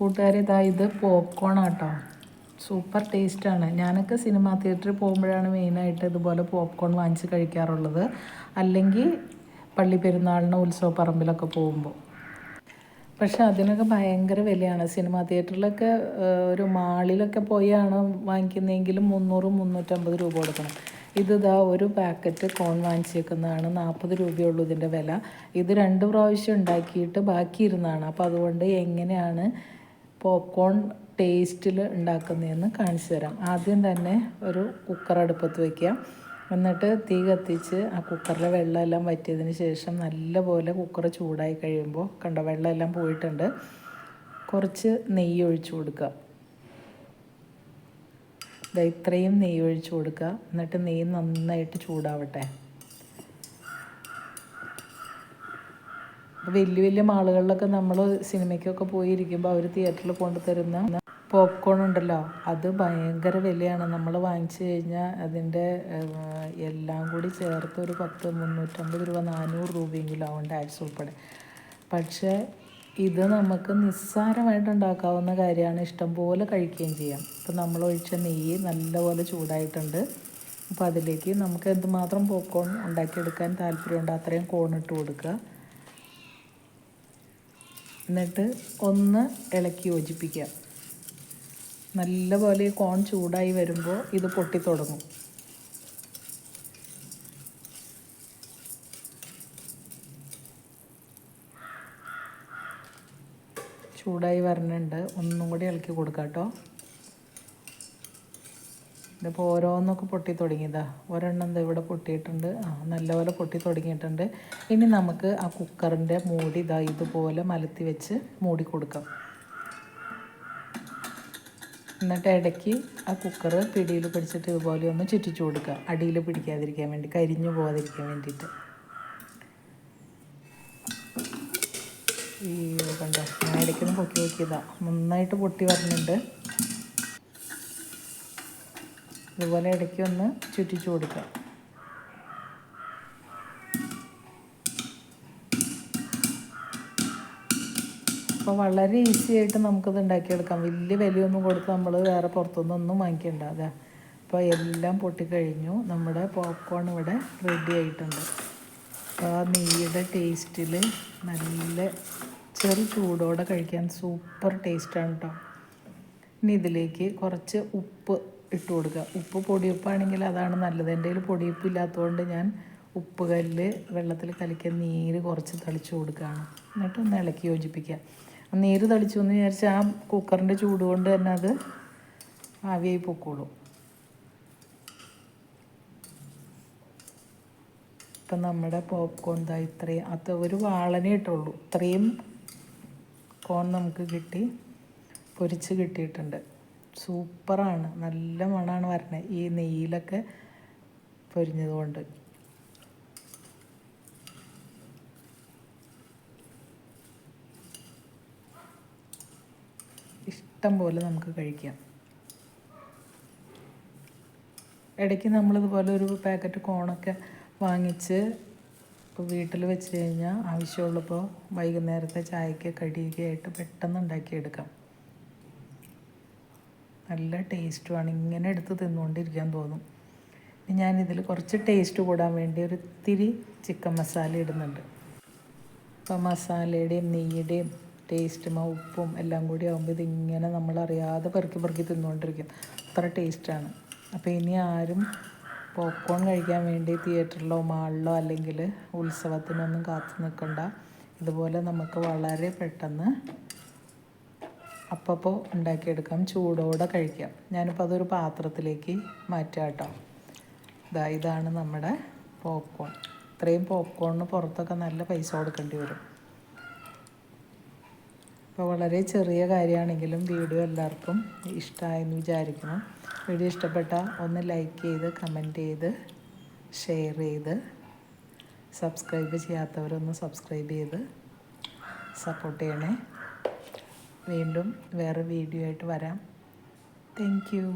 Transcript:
കൂട്ടുകാരെ, ഇതാ ഇത് പോപ്കോൺ ആട്ടോ. സൂപ്പർ ടേസ്റ്റാണ്. ഞാനൊക്കെ സിനിമാ തിയേറ്ററിൽ പോകുമ്പോഴാണ് മെയിനായിട്ട് ഇതുപോലെ പോപ്കോൺ വാങ്ങിച്ച് കഴിക്കാറുള്ളത്. അല്ലെങ്കിൽ പള്ളി പെരുന്നാളിന് ഉത്സവ പറമ്പിലൊക്കെ പോകുമ്പോൾ. പക്ഷെ അതിനൊക്കെ ഭയങ്കര വിലയാണ്. സിനിമാ തിയേറ്ററിലൊക്കെ ഒരു മാളിലൊക്കെ പോയാണ് വാങ്ങിക്കുന്നതെങ്കിലും 300-350 രൂപ കൊടുക്കണം. ഇതാ ഒരു പാക്കറ്റ് കോൺ വാങ്ങിച്ചേക്കുന്നതാണ്. 40 രൂപയുള്ളൂ ഇതിൻ്റെ വില. ഇത് 2 പ്രാവശ്യം ഉണ്ടാക്കിയിട്ട് ബാക്കിയിരുന്നതാണ്. അപ്പോൾ അതുകൊണ്ട് എങ്ങനെയാണ് പോപ്കോൺ ടേസ്റ്റിൽ ഉണ്ടാക്കുന്നതെന്ന് കാണിച്ചു തരാം. ആദ്യം തന്നെ ഒരു കുക്കർ അടുപ്പത്ത് വയ്ക്കുക. എന്നിട്ട് തീ കത്തിച്ച് ആ കുക്കറിലെ വെള്ളമെല്ലാം വറ്റിയതിന് ശേഷം നല്ലപോലെ കുക്കർ ചൂടായി കഴിയുമ്പോൾ കണ്ടോ വെള്ളമെല്ലാം പോയിട്ടുണ്ട്. കുറച്ച് നെയ്യ് ഒഴിച്ചു കൊടുക്കുക. ഇത്രയും നെയ്യ് ഒഴിച്ചു കൊടുക്കുക. എന്നിട്ട് നെയ്യ് നന്നായിട്ട് ചൂടാവട്ടെ. വലിയ വലിയ മാളുകളിലൊക്കെ നമ്മൾ സിനിമയ്ക്കൊക്കെ പോയിരിക്കുമ്പോൾ അവർ തിയേറ്ററിൽ കൊണ്ടുതരുന്ന പോപ്കോൺ ഉണ്ടല്ലോ, അത് ഭയങ്കര വിലയാണ്. നമ്മൾ വാങ്ങിച്ചു കഴിഞ്ഞാൽ അതിൻ്റെ എല്ലാം കൂടി ചേർത്ത് ഒരു 350 രൂപ 400 രൂപയെങ്കിലും ആവും, ടാക്സ് ഉൾപ്പെടെ. പക്ഷേ ഇത് നമുക്ക് നിസ്സാരമായിട്ട് ഉണ്ടാക്കാവുന്ന കാര്യമാണ്. ഇഷ്ടംപോലെ കഴിക്കുകയും ചെയ്യാം. ഇപ്പം നമ്മൾ ഒഴിച്ച നെയ്യ് നല്ലപോലെ ചൂടായിട്ടുണ്ട്. അപ്പോൾ അതിലേക്ക് നമുക്ക് എന്തുമാത്രം പോപ്കോൺ ഉണ്ടാക്കിയെടുക്കാൻ താല്പര്യമുണ്ട് അത്രയും കോൺ ഇട്ട് കൊടുക്കുക. എന്നിട്ട് ഒന്ന് ഇളക്കി യോജിപ്പിക്കുക. നല്ലപോലെ ഈ കോൺ ചൂടായി വരുമ്പോൾ ഇത് പൊട്ടിത്തുടങ്ങും. ചൂടായി വരണുണ്ട്. ഒന്നും കൂടി ഇളക്കി കൊടുക്കാം കേട്ടോ. ഇതിപ്പോൾ ഓരോന്നൊക്കെ പൊട്ടി തുടങ്ങിയതാ. ഒരെണ്ണം ഇവിടെ പൊട്ടിയിട്ടുണ്ട്. നല്ലപോലെ പൊട്ടി തുടങ്ങിയിട്ടുണ്ട്. ഇനി നമുക്ക് ആ കുക്കറിൻ്റെ മൂടി ഇതുപോലെ മലത്തി വെച്ച് മൂടി കൊടുക്കാം. എന്നിട്ട് ഇടയ്ക്ക് ആ കുക്കർ പിടിയിൽ പിടിച്ചിട്ട് ഇതുപോലെ ഒന്ന് ചുറ്റിച്ചു കൊടുക്കുക. അടിയിൽ പിടിക്കാതിരിക്കാൻ വേണ്ടി, കരിഞ്ഞു പോകാതിരിക്കാൻ വേണ്ടിയിട്ട്. ഈ കണ്ടോ, ഞാൻ ഇടയ്ക്കൊന്ന് പൊട്ടി നോക്കിയതാണ്. നന്നായിട്ട് പൊട്ടി വരുന്നുണ്ട്. ഇതുപോലെ ഇടയ്ക്ക് ഒന്ന് ചുറ്റിച്ചു കൊടുക്കുക. അപ്പോൾ വളരെ ഈസി ആയിട്ട് നമുക്കിത് ഉണ്ടാക്കിയെടുക്കാം. വലിയ വിലയൊന്നും കൊടുത്ത് നമ്മൾ വേറെ പുറത്തുനിന്നൊന്നും വാങ്ങിക്കേണ്ട. അതെ, അപ്പോൾ എല്ലാം പൊട്ടിക്കഴിഞ്ഞു. നമ്മുടെ പോപ്കോൺ ഇവിടെ റെഡി ആയിട്ടുണ്ട്. അപ്പോൾ ആ നെയ്യുടെ ടേസ്റ്റിൽ നല്ല ചെറു ചൂടോടെ കഴിക്കാൻ സൂപ്പർ ടേസ്റ്റാണ് കേട്ടോ. ഇനി ഇതിലേക്ക് കുറച്ച് ഉപ്പ് ഇട്ട് കൊടുക്കുക. ഉപ്പ് പൊടിയുപ്പാണെങ്കിൽ അതാണ് നല്ലത്. എൻ്റെ കയ്യിൽ പൊടിയുപ്പ് ഇല്ലാത്തതുകൊണ്ട് ഞാൻ ഉപ്പ് കല്ല് വെള്ളത്തിൽ കലക്കിയ നീര് കുറച്ച് തളിച്ചു കൊടുക്കുകയാണ്. എന്നിട്ട് ഒന്ന് ഇളക്കി യോജിപ്പിക്കുക. നീര് തളിച്ചു എന്ന് വിചാരിച്ചാൽ ആ കുക്കറിൻ്റെ ചൂട് കൊണ്ട് തന്നെ അത് ആവിയായി പൊക്കോളും. ഇപ്പം നമ്മുടെ പോപ്കോൺ ഇത്രയും ഒരു വാളനെ ഇട്ടുള്ളൂ. ഇത്രയും കോൺ നമുക്ക് കിട്ടി, പൊരിച്ച് കിട്ടിയിട്ടുണ്ട്. സൂപ്പറാണ്. നല്ല മണമാണ് വരണത് ഈ നെയ്യിലൊക്കെ പൊരിഞ്ഞതുകൊണ്ട്. ഇഷ്ടം പോലെ നമുക്ക് കഴിക്കാം. ഇടയ്ക്ക് നമ്മളിതുപോലെ ഒരു പാക്കറ്റ് കോണൊക്കെ വാങ്ങിച്ച് ഇപ്പോൾ വീട്ടിൽ വെച്ച് കഴിഞ്ഞാൽ ആവശ്യമുള്ളപ്പോൾ വൈകുന്നേരത്തെ ചായക്ക് കടിയൊക്കെയായിട്ട് പെട്ടെന്ന് ഉണ്ടാക്കിയെടുക്കാം. നല്ല ടേസ്റ്റുമാണ്. ഇങ്ങനെ എടുത്ത് തിന്നുകൊണ്ടിരിക്കാൻ തോന്നും. ഞാനിതിൽ കുറച്ച് ടേസ്റ്റ് കൂടാൻ വേണ്ടി ഒരു ഇത്തിരി ചിക്കൻ മസാല ഇടുന്നുണ്ട്. അപ്പോൾ മസാലയുടെയും നെയ്യുടെയും ടേസ്റ്റും ഉപ്പും എല്ലാം കൂടി ആകുമ്പോൾ ഇതിങ്ങനെ നമ്മളറിയാതെ പെറുക്കി തിന്നുകൊണ്ടിരിക്കും. അത്ര ടേസ്റ്റാണ്. അപ്പോൾ ഇനി ആരും പോപ്കോൺ കഴിക്കാൻ വേണ്ടി തിയേറ്ററിലോ മാളിലോ അല്ലെങ്കിൽ ഉത്സവത്തിനൊന്നും കാത്തു നിൽക്കണ്ട. ഇതുപോലെ നമുക്ക് വളരെ പെട്ടെന്ന് അപ്പോൾ ഉണ്ടാക്കിയെടുക്കാം. ചൂടോടെ കഴിക്കാം. ഞാനിപ്പോൾ അതൊരു പാത്രത്തിലേക്ക് മാറ്റാം കേട്ടോ. ഇതാണ് നമ്മുടെ പോപ്കോൺ. ഇത്രയും പോപ്കോണിന് പുറത്തൊക്കെ നല്ല പൈസ കൊടുക്കേണ്ടി വരും. അപ്പോൾ വളരെ ചെറിയ കാര്യമാണെങ്കിലും വീഡിയോ എല്ലാവർക്കും ഇഷ്ടമായെന്ന് വിചാരിക്കുന്നു. വീഡിയോ ഇഷ്ടപ്പെട്ടാൽ ഒന്ന് ലൈക്ക് ചെയ്ത് കമൻറ്റ് ചെയ്ത് ഷെയർ ചെയ്ത് സബ്സ്ക്രൈബ് ചെയ്യാത്തവരൊന്ന് സബ്സ്ക്രൈബ് ചെയ്ത് സപ്പോർട്ട് ചെയ്യണേ. വീണ്ടും വേറെ വീഡിയോ ആയിട്ട് വരാം. Thank you.